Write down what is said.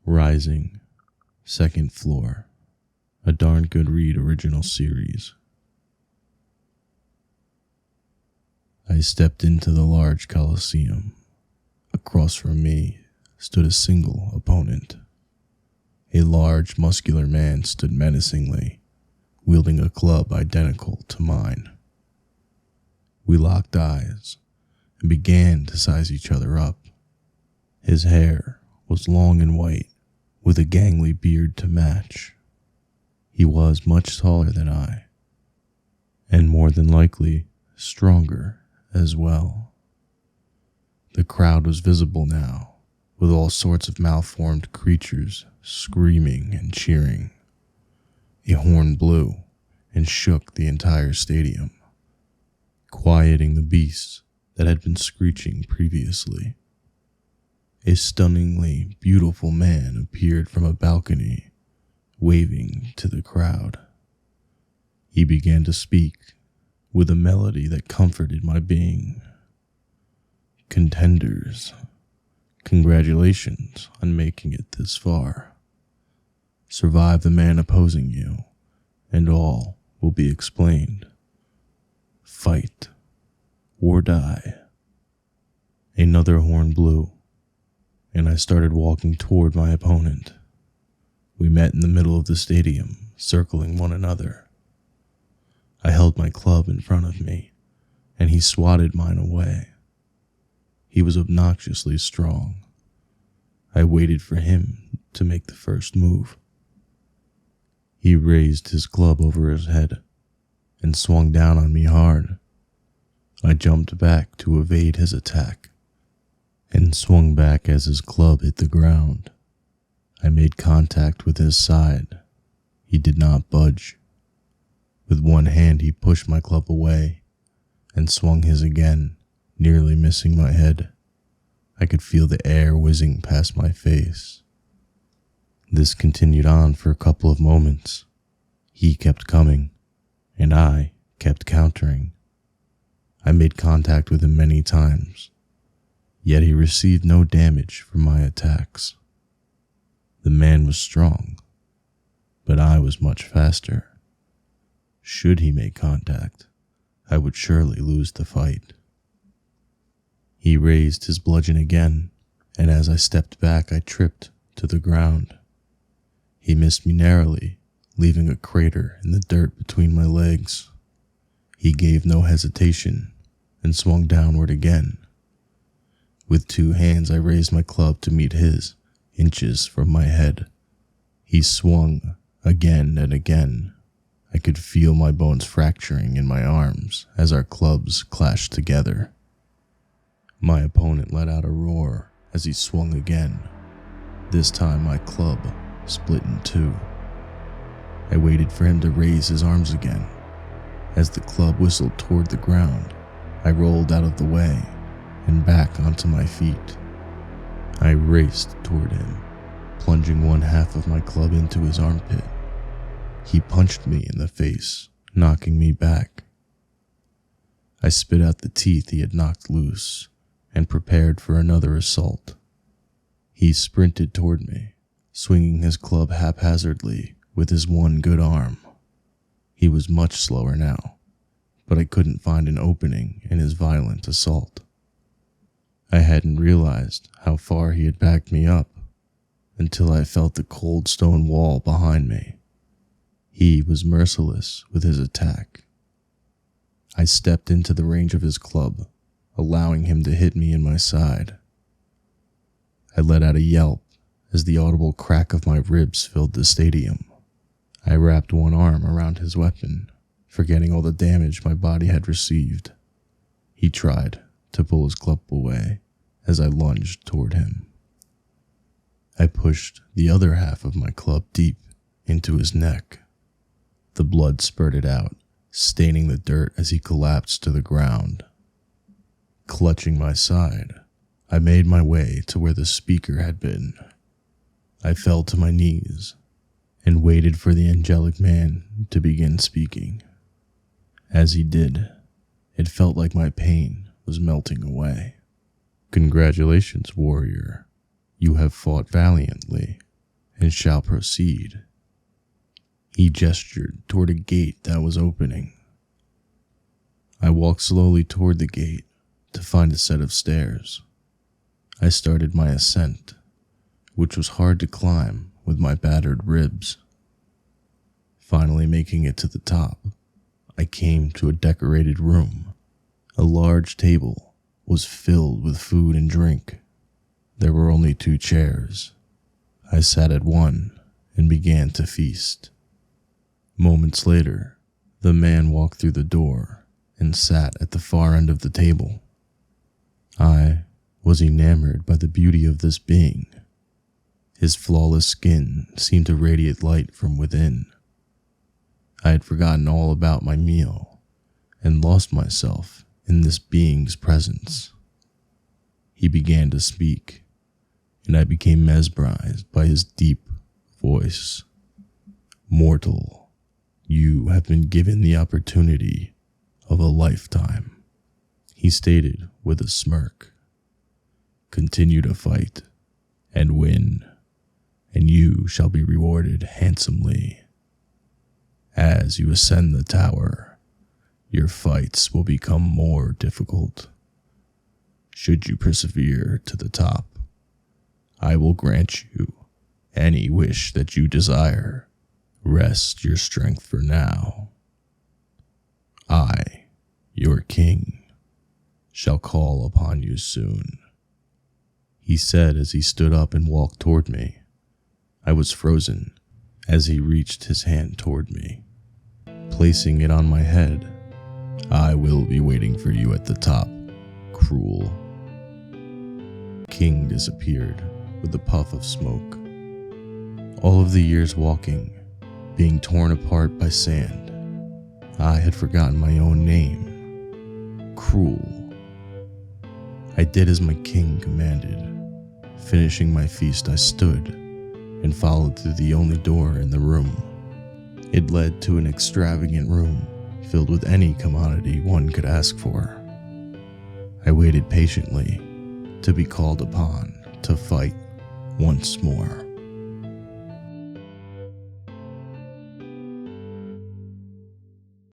Rising, Second Floor, a darn good read original series. I stepped into the large coliseum. Across from me stood a single opponent. A large, muscular man stood menacingly, wielding a club identical to mine. We locked eyes and began to size each other up. His hair was long and white, with a gangly beard to match. He was much taller than I, and more than likely stronger as well. The crowd was visible now, with all sorts of malformed creatures screaming and cheering. A horn blew and shook the entire stadium, quieting the beasts that had been screeching previously. A stunningly beautiful man appeared from a balcony, waving to the crowd. He began to speak with a melody that comforted my being. Contenders, congratulations on making it this far. Survive the man opposing you, and all will be explained. Fight or die. Another horn blew, and I started walking toward my opponent. We met in the middle of the stadium, circling one another. I held my club in front of me, and he swatted mine away. He was obnoxiously strong. I waited for him to make the first move. He raised his club over his head and swung down on me hard. I jumped back to evade his attack and swung back as his club hit the ground. I made contact with his side. He did not budge. With one hand he pushed my club away and swung his again, nearly missing my head. I could feel the air whizzing past my face. This continued on for a couple of moments. He kept coming, and I kept countering. I made contact with him many times, yet he received no damage from my attacks. The man was strong, but I was much faster. Should he make contact, I would surely lose the fight. He raised his bludgeon again, and as I stepped back, I tripped to the ground. He missed me narrowly, leaving a crater in the dirt between my legs. He gave no hesitation and swung downward again. With two hands, I raised my club to meet his, inches from my head. He swung again and again. I could feel my bones fracturing in my arms as our clubs clashed together. My opponent let out a roar as he swung again. This time my club split in two. I waited for him to raise his arms again. As the club whistled toward the ground, I rolled out of the way and back onto my feet. I raced toward him, plunging one half of my club into his armpit. He punched me in the face, knocking me back. I spit out the teeth he had knocked loose and prepared for another assault. He sprinted toward me, swinging his club haphazardly with his one good arm. He was much slower now, but I couldn't find an opening in his violent assault. I hadn't realized how far he had backed me up until I felt the cold stone wall behind me. He was merciless with his attack. I stepped into the range of his club, allowing him to hit me in my side. I let out a yelp as the audible crack of my ribs filled the stadium. I wrapped one arm around his weapon, forgetting all the damage my body had received. He tried to pull his club away as I lunged toward him. I pushed the other half of my club deep into his neck. The blood spurted out, staining the dirt as he collapsed to the ground. Clutching my side, I made my way to where the speaker had been. I fell to my knees and waited for the angelic man to begin speaking. As he did, it felt like my pain was melting away. Congratulations, warrior. You have fought valiantly and shall proceed." He gestured toward a gate that was opening. I walked slowly toward the gate to find a set of stairs. I started my ascent, which was hard to climb with my battered ribs. Finally making it to the top, I came to a decorated room. A large table was filled with food and drink. There were only 2 chairs. I sat at one and began to feast. Moments later, the man walked through the door and sat at the far end of the table. I was enamored by the beauty of this being. His flawless skin seemed to radiate light from within. I had forgotten all about my meal and lost myself in this being's presence. He began to speak, and I became mesmerized by his deep voice. "Mortal, you have been given the opportunity of a lifetime," he stated with a smirk. "Continue to fight and win, and you shall be rewarded handsomely. As you ascend the tower, your fights will become more difficult. Should you persevere to the top, I will grant you any wish that you desire. Rest your strength for now. I, your king, shall call upon you soon," he said as he stood up and walked toward me. I was frozen as he reached his hand toward me. Placing it on my head, "I will be waiting for you at the top, cruel." King disappeared with a puff of smoke. All of the years walking, being torn apart by sand, I had forgotten my own name. Cruel. I did as my king commanded. Finishing my feast, I stood and followed through the only door in the room. It led to an extravagant room filled with any commodity one could ask for. I waited patiently to be called upon to fight once more.